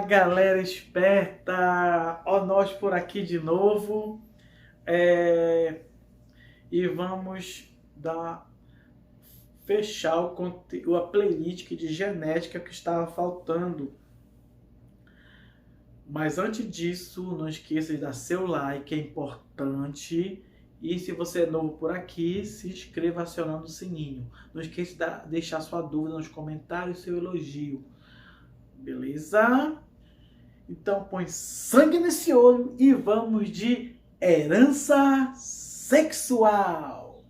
galera esperta! Ó, nós por aqui de novo. E vamos fechar a playlist de genética que estava faltando. Mas antes disso, não esqueça de dar seu like, é importante. E se você é novo por aqui, se inscreva acionando o sininho. Não esqueça de deixar sua dúvida nos comentários, seu elogio. Beleza? Então põe sangue nesse olho e vamos de herança sexual.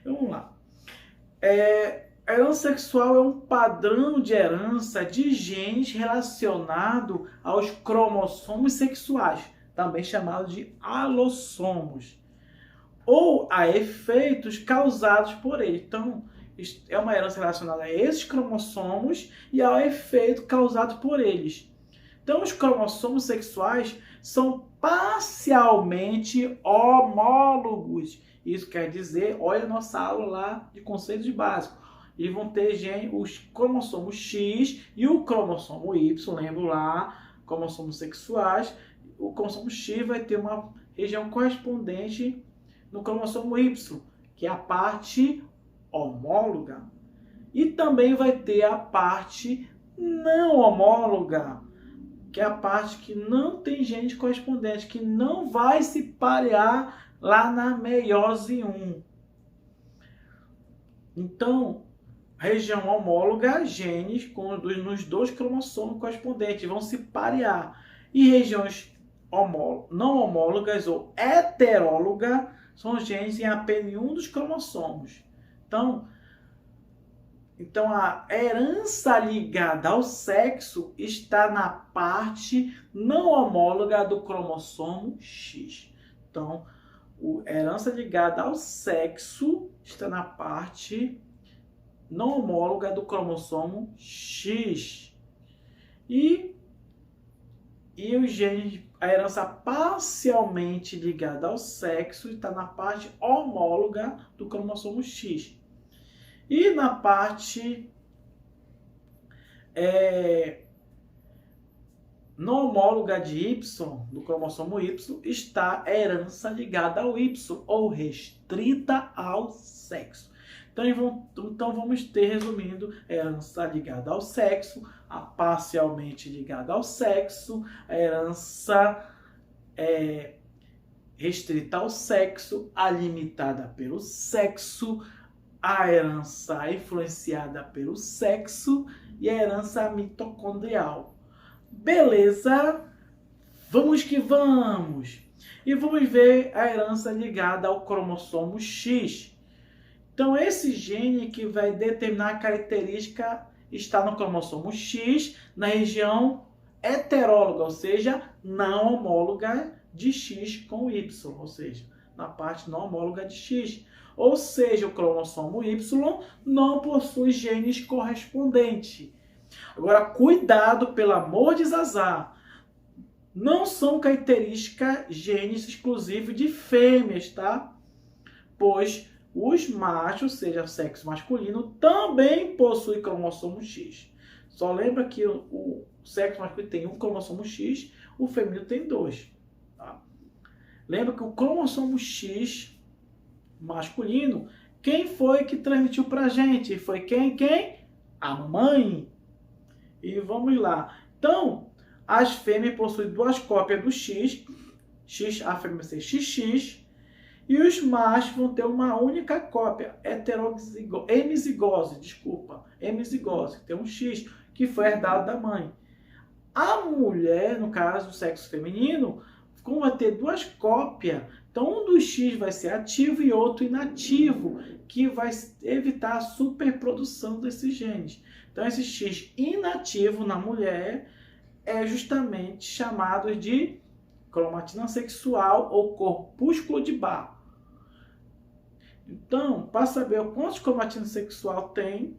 Vamos lá. A herança sexual é um padrão de herança de genes relacionado aos cromossomos sexuais, também chamado de alossomos, ou a efeitos causados por eles. Então, é uma herança relacionada a esses cromossomos e ao efeito causado por eles. Então, os cromossomos sexuais são parcialmente homólogos. Isso quer dizer, olha a nossa aula lá de conceitos básicos. E vão ter os cromossomos X e o cromossomo Y, lembra lá, cromossomos sexuais. O cromossomo X vai ter uma região correspondente no cromossomo Y, que é a parte homóloga. E também vai ter a parte não homóloga, que é a parte que não tem gene correspondente, que não vai se parear lá na meiose 1. Então, região homóloga, genes nos dois cromossomos correspondentes vão se parear. E regiões não homólogas ou heterólogas são genes em apenas um dos cromossomos. Então, a herança ligada ao sexo está na parte não homóloga do cromossomo X. Então, a herança ligada ao sexo está na parte não homóloga do cromossomo X. E os genes, a herança parcialmente ligada ao sexo está na parte homóloga do cromossomo X. E na parte não homóloga de Y, do cromossomo Y, está a herança ligada ao Y, ou restrita ao sexo. Então vamos ter, resumindo, a herança ligada ao sexo, a parcialmente ligada ao sexo, a herança restrita ao sexo, a limitada pelo sexo, a herança influenciada pelo sexo e a herança mitocondrial. Beleza? Vamos que vamos! E vamos ver a herança ligada ao cromossomo X. Então, esse gene que vai determinar a característica está no cromossomo X, na região heteróloga, ou seja, não homóloga de X com Y, ou seja, na parte não homóloga de X. Ou seja, o cromossomo Y não possui genes correspondentes. Agora, cuidado, pelo amor de Zazá. Não são características genes exclusivos de fêmeas, tá? Pois os machos, seja sexo masculino, também possuem cromossomo X. Só lembra que o sexo masculino tem um cromossomo X, o feminino tem 2. Tá? Lembra que o cromossomo X masculino, quem foi que transmitiu pra gente? Foi quem? A mãe. E vamos lá. Então, as fêmeas possuem 2 cópias do X, a fêmea vai ser XX, e os machos vão ter uma única cópia, hemizigose, que tem um X, que foi herdado da mãe. A mulher, no caso, do sexo feminino, como vai ter 2 cópias, então um dos X vai ser ativo e outro inativo, que vai evitar a superprodução desses genes. Então esse X inativo na mulher é justamente chamado de cromatina sexual ou corpúsculo de Barr. Então, para saber quantos cromatina sexual tem,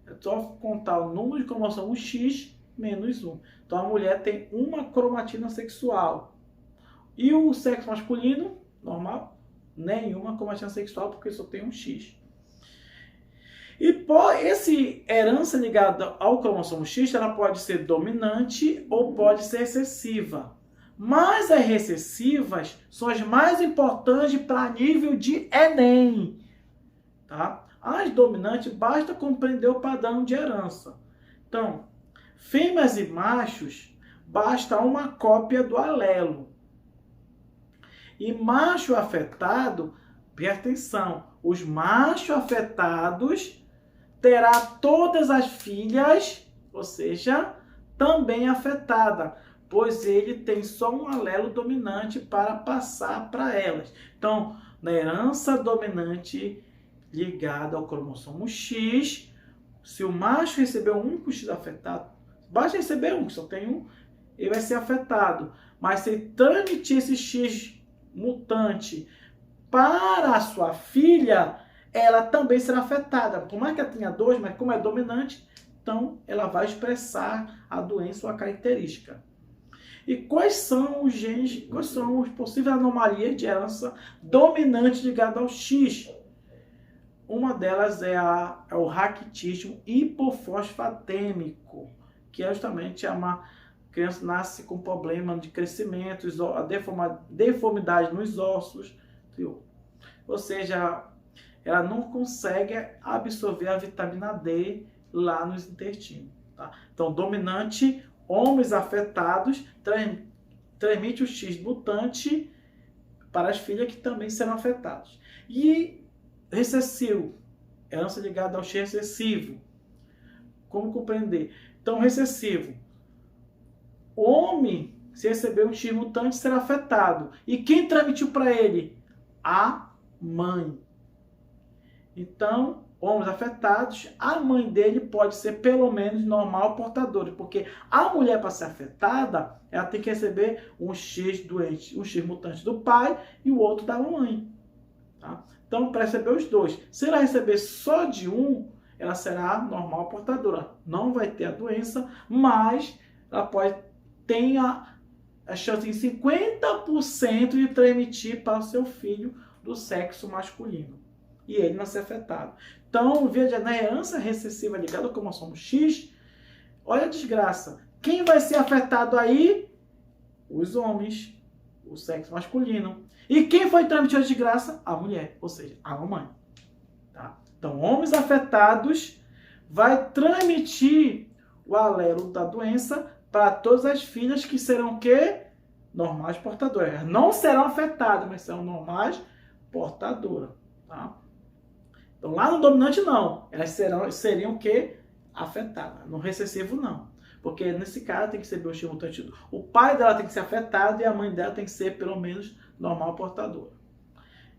é só contar o número de cromossomo X menos 1. Então a mulher tem uma cromatina sexual. E o sexo masculino, normal, nenhuma cromatina sexual, porque só tem um X. Esse herança ligada ao cromossomo X, ela pode ser dominante ou pode ser recessiva. Mas as recessivas são as mais importantes para nível de Enem. Tá? As dominantes, basta compreender o padrão de herança. Então, fêmeas e machos, basta uma cópia do alelo. E macho afetado, presta atenção, os machos afetados terá todas as filhas, ou seja, também afetada, pois ele tem só um alelo dominante para passar para elas. Então, na herança dominante ligada ao cromossomo X, se o macho receber um único X afetado, basta receber um, que só tem um, ele vai ser afetado. Mas se ele transmitir esse X mutante para a sua filha, ela também será afetada. Por mais que ela tenha dois, mas como é dominante, então ela vai expressar a doença ou a característica. E quais são os genes, quais são as possíveis anomalias de herança dominante ligada ao X? Uma delas é o raquitismo hipofosfatêmico, que é justamente uma criança nasce com problema de crescimento, a deformidade nos ossos, ou seja, ela não consegue absorver a vitamina D lá nos intestinos. Tá? Então, dominante, homens afetados, transmite o X mutante para as filhas que também serão afetadas. E recessivo, herança ligada ao X recessivo. Como compreender? Então, recessivo, o homem, se receber um X mutante, será afetado. E quem transmitiu para ele? A mãe. Então, homens afetados, a mãe dele pode ser pelo menos normal portadora, porque a mulher, para ser afetada, ela tem que receber um X doente, um X mutante do pai e o outro da mãe. Tá? Então, para receber os dois. Se ela receber só de um, ela será normal portadora. Não vai ter a doença, mas ela tem a chance em 50% de transmitir para o seu filho do sexo masculino. E ele não ser afetado. Então, na herança recessiva ligada ao cromossomo X, olha a desgraça. Quem vai ser afetado aí? Os homens, o sexo masculino. E quem foi transmitir a desgraça? A mulher, ou seja, a mamãe. Tá? Então, homens afetados vai transmitir o alelo da doença para todas as filhas que serão o quê? Normais portadoras. Elas não serão afetadas, mas serão normais portadoras. Tá? Então, lá no dominante, não. Elas seriam o quê? Afetadas. No recessivo, não. Porque, nesse caso, tem que ser X mutante. O pai dela tem que ser afetado e a mãe dela tem que ser, pelo menos, normal portadora.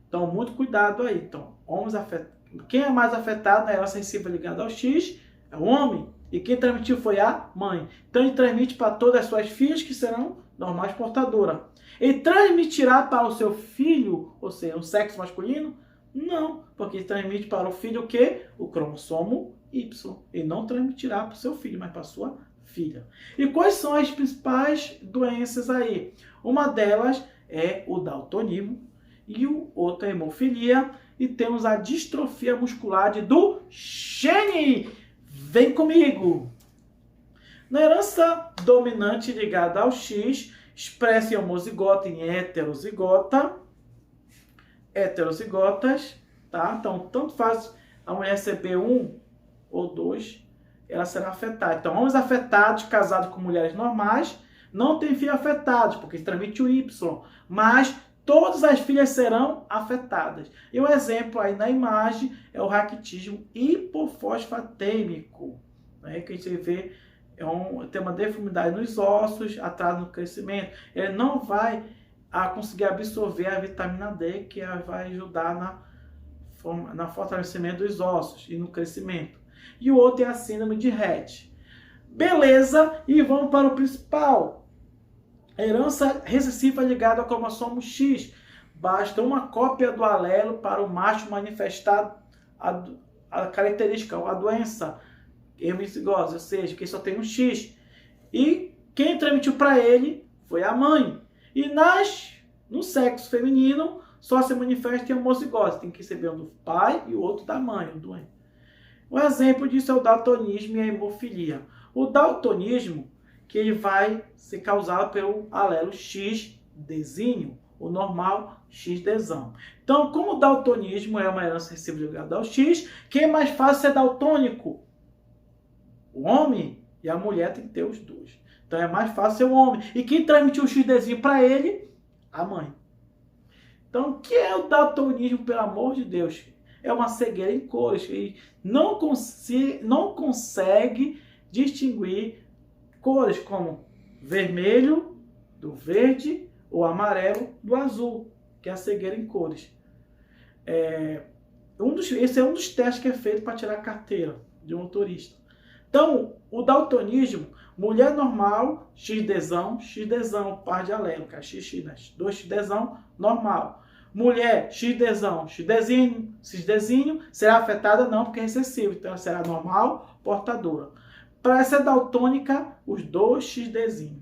Então, muito cuidado aí. Então, homens afetados. Quem é mais afetado na herança recessiva ligada ao X é o homem. E quem transmitiu foi a mãe. Então, ele transmite para todas as suas filhas que serão normais portadoras. Ele transmitirá para o seu filho, ou seja, o sexo masculino? Não, porque ele transmite para o filho o quê? O cromossomo Y. Ele não transmitirá para o seu filho, mas para a sua filha. E quais são as principais doenças aí? Uma delas é o daltonismo e o outro é a hemofilia. E temos a distrofia muscular de Duchenne. Vem comigo! Na herança dominante ligada ao X, expressa em homozigota e em heterozigotas, tá? Então, tanto faz a mulher receber um ou dois, ela será afetada. Então, homens afetados, casados com mulheres normais, não tem filhos afetados, porque transmite o Y, mas todas as filhas serão afetadas. E o exemplo aí na imagem é o raquitismo hipofosfatêmico, né? Que a gente vê, tem uma deformidade nos ossos, atraso no crescimento. Ele não vai conseguir absorver a vitamina D, que vai ajudar no fortalecimento dos ossos e no crescimento. E o outro é a síndrome de Rett. Beleza, e vamos para o principal. Herança recessiva ligada ao cromossomo X. Basta uma cópia do alelo para o macho manifestar a característica, a doença hemizigose, ou seja, que só tem um X. E quem transmitiu para ele foi a mãe. E no sexo feminino só se manifesta em homozigose. Tem que receber um do pai e o outro da mãe, o doente. Um exemplo disso é o daltonismo e a hemofilia. O daltonismo, que ele vai ser causado pelo alelo XDzinho, o normal XDzão. Então, como o daltonismo é uma herança recessiva ligada ao X, quem é mais fácil ser daltônico? O homem e a mulher tem que ter os dois. Então é mais fácil ser o homem. E quem transmitiu o XDzinho para ele? A mãe. Então, o que é o daltonismo, pelo amor de Deus? É uma cegueira em cores. E não consegue distinguir cores como vermelho do verde ou amarelo do azul, que é a cegueira em cores. Esse é um dos testes que é feito para tirar a carteira de motorista. Então, o daltonismo, mulher normal, XDzão, par de alelo, que é XX, né? 2XDzão, normal. Mulher, XDzão, XDzinho, será afetada? Não, porque é recessivo, então ela será normal, portadora. Para essa daltônica, os 2XDzinho.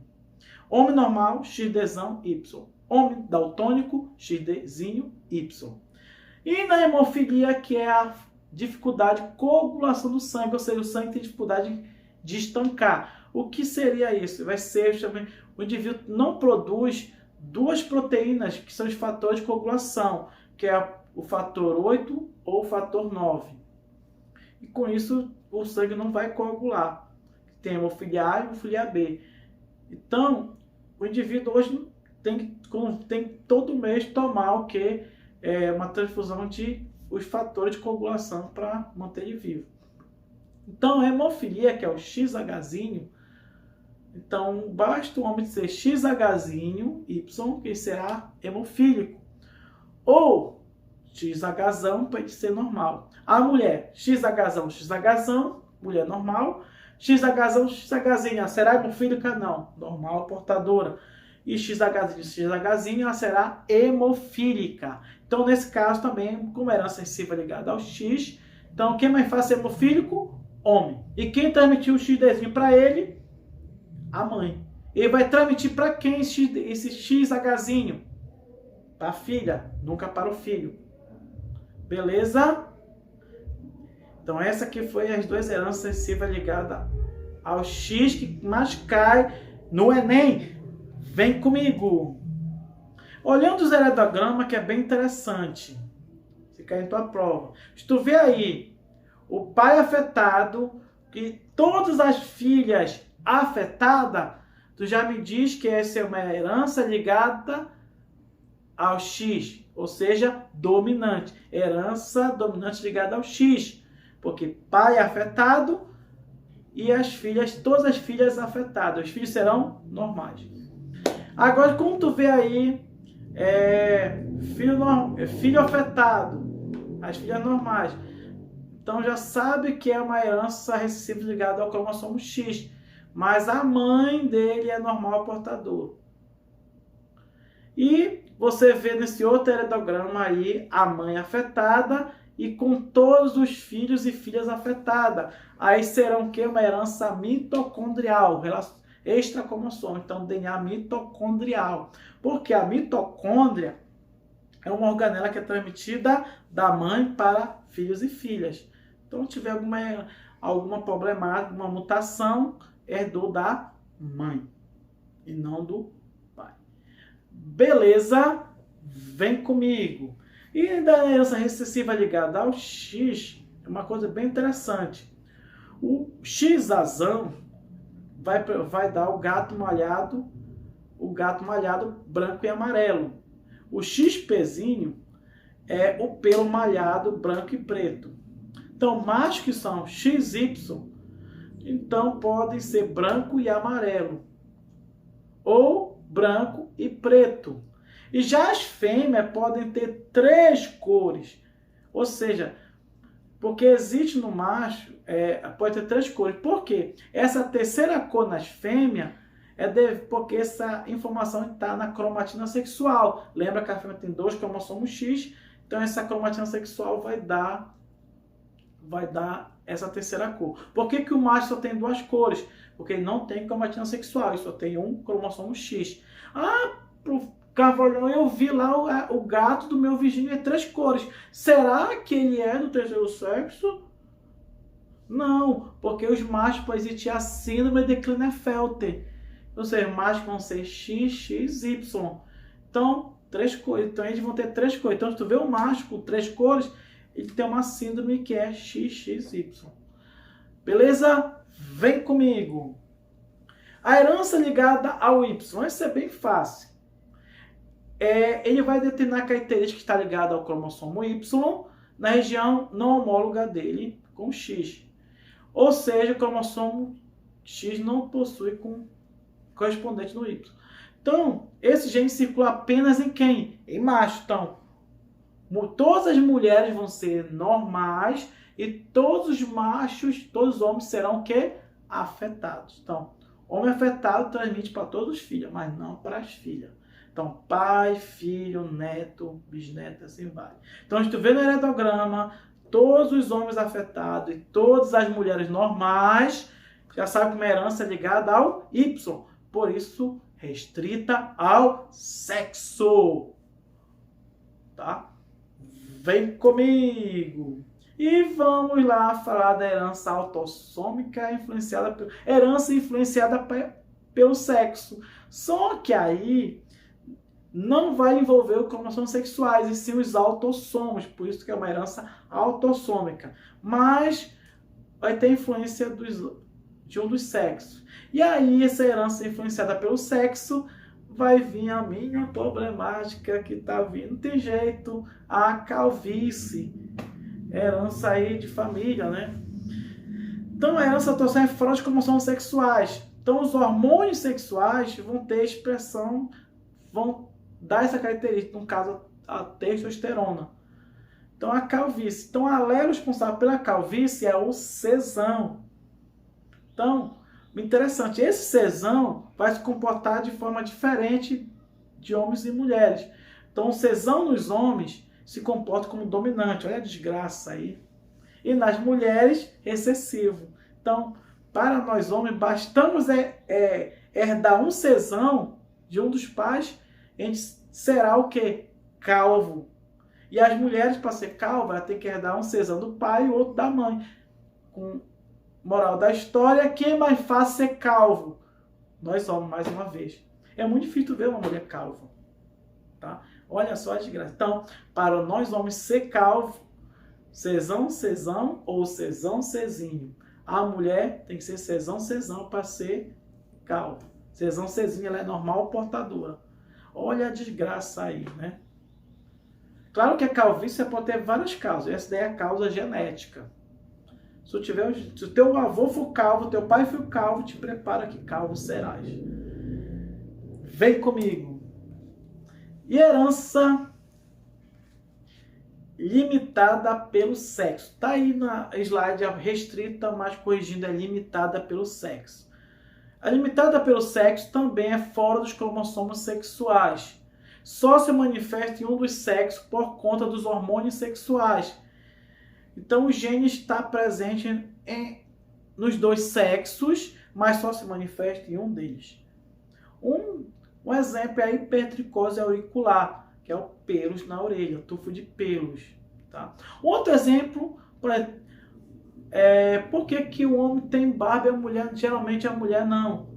Homem normal, XDzão, Y. Homem daltônico, XDzinho, Y. E na hemofilia, que é a dificuldade de coagulação do sangue, ou seja, o sangue tem dificuldade de estancar. O que seria isso? Vai ser também o indivíduo não produz duas proteínas que são os fatores de coagulação, que é o fator 8 ou o fator 9. E com isso o sangue não vai coagular. Tem hemofilia A e hemofilia B. Então, o indivíduo hoje tem todo mês tomar o que? Uma transfusão de os fatores de coagulação para manter ele vivo. Então, a hemofilia, que é o XHzinho, então basta o homem ser XHzinho, Y, que será hemofílico. Ou XHzão para ele ser normal. A mulher, XHzão, mulher normal. XHzinha, será hemofílica? Não, normal, portadora. E XHzinho, ela será hemofílica. Então, nesse caso também, como herança recessiva ligada ao X, então quem mais faz ser hemofílico? Homem. E quem transmitiu o XDzinho para ele? A mãe. Ele vai transmitir para quem esse XHzinho? Para a filha, nunca para o filho. Beleza? Então, essa aqui foi as duas heranças recessivas ligadas ao X que mais cai no Enem. Vem comigo. Olhando os heredogramas, que é bem interessante. Se cair em tua prova. Se tu vê aí o pai afetado e todas as filhas afetadas, tu já me diz que essa é uma herança ligada ao X, ou seja, dominante. Herança dominante ligada ao X. Porque pai afetado e as filhas, todas as filhas afetadas. Os filhos serão normais. Agora, como tu vê aí, filho afetado, as filhas normais. Então já sabe que é uma herança recessiva ligada ao cromossomo X. Mas a mãe dele é normal portador. E você vê nesse outro heredograma aí a mãe afetada e com todos os filhos e filhas afetadas. Aí serão o quê? Uma herança mitocondrial, extracromossomo. Então, DNA mitocondrial. Porque a mitocôndria é uma organela que é transmitida da mãe para filhos e filhas. Então, se tiver alguma problemática, uma mutação, herdou da mãe e não do pai. Beleza? Vem comigo. E da herança recessiva ligada ao X, é uma coisa bem interessante. O XAzão vai dar o gato malhado branco e amarelo. O XPzinho é o pelo malhado branco e preto. Então, machos que são XY, então podem ser branco e amarelo. Ou branco e preto. E já as fêmeas podem ter 3 cores. Ou seja, porque existe no macho, pode ter 3 cores. Por quê? Essa terceira cor nas fêmeas porque essa informação está na cromatina sexual. Lembra que a fêmea tem 2 cromossomos X, então essa cromatina sexual vai dar essa terceira cor. Por que o macho só tem 2 cores? Porque ele não tem cromatina sexual, ele só tem um cromossomo X. Carvalhão, eu vi lá o gato do meu vizinho é 3 cores. Será que ele é do terceiro sexo? Não, porque os machos podem existir a síndrome de Klinefelter. Ou seja, os machos vão ser X, X, Y. Então, três cores. Então, eles vão ter três cores. Então, se tu vê um macho com três cores, ele tem uma síndrome que é X, X, Y. Beleza? Vem comigo. A herança ligada ao Y. Isso é bem fácil. Ele vai determinar a característica que está ligada ao cromossomo Y na região não homóloga dele com X. Ou seja, o cromossomo X não possui correspondente no Y. Então, esse gene circula apenas em quem? Em macho. Então, todas as mulheres vão ser normais e todos os machos, todos os homens serão o quê? Afetados. Então, homem afetado transmite para todos os filhos, mas não para as filhas. Então, pai, filho, neto, bisneto, assim vai. Então, se tu vê no heredograma, todos os homens afetados e todas as mulheres normais, já sabe que uma herança é ligada ao Y. Por isso, restrita ao sexo. Tá? Vem comigo. E vamos lá falar da herança autossômica influenciada pelo sexo. Só que aí não vai envolver os cromossomos sexuais, e sim os autossomos, por isso que é uma herança autossômica. Mas vai ter influência de um dos sexos. E aí, essa herança influenciada pelo sexo, vai vir a minha problemática que tá vindo. Não tem jeito, a calvície. Herança aí de família, né? Então, a herança autossômica é fora de cromossomos sexuais. Então, os hormônios sexuais vão ter expressão, vão dar essa característica, no caso, a testosterona. Então, a calvície. Então, a alelo responsável pela calvície é o sesão. Então, interessante, esse sesão vai se comportar de forma diferente de homens e mulheres. Então, o sesão nos homens se comporta como dominante. Olha a desgraça aí. E nas mulheres, recessivo. Então, para nós homens, bastamos herdar um sesão de um dos pais, a gente será o quê? Calvo. E as mulheres, para ser calva, ela tem que herdar um sesão do pai e o outro da mãe. Com moral da história, quem é mais fácil ser calvo? Nós homens, mais uma vez. É muito difícil ver uma mulher calva. Tá? Olha só a desgraça. Então, para nós homens ser calvo, sesão, sesão ou sesão, sesinho. A mulher tem que ser sesão, sesão para ser calvo. Sesão, sesinho, ela é normal ou portadora. Olha a desgraça aí, né? Claro que a calvície pode ter várias causas. Essa daí é a causa genética. Se o teu avô for calvo, teu pai for calvo, te prepara que calvo serás. Vem comigo. E herança limitada pelo sexo. Está aí na slide restrita, mas corrigindo, é limitada pelo sexo. A limitada pelo sexo também é fora dos cromossomos sexuais. Só se manifesta em um dos sexos por conta dos hormônios sexuais. Então o gene está presente nos dois sexos, mas só se manifesta em um deles. Um exemplo é a hipertricose auricular, que é o pelos na orelha, o tufo de pelos. Tá? Outro exemplo por que o homem tem barba e a mulher, geralmente a mulher não?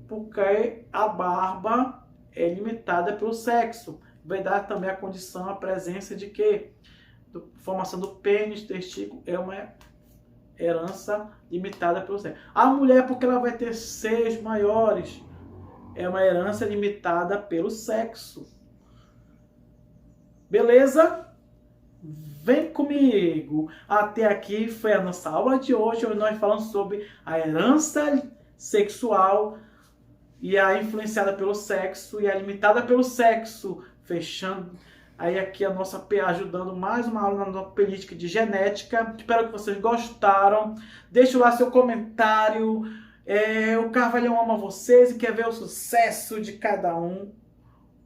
Porque a barba é limitada pelo sexo. Vai dar também a condição, a presença de que? Formação do pênis, testículo, é uma herança limitada pelo sexo. A mulher, porque ela vai ter seios maiores, é uma herança limitada pelo sexo. Beleza? Vem comigo! Até aqui foi a nossa aula de hoje, onde nós falamos sobre a herança sexual e a influenciada pelo sexo e a limitada pelo sexo. Fechando aí aqui a nossa ajudando mais uma aula na nossa política de genética. Espero que vocês gostaram. Deixe lá seu comentário. O Carvalhão ama vocês e quer ver o sucesso de cada um.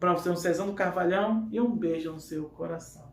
Para você, um Cezão do Carvalhão e um beijo no seu coração.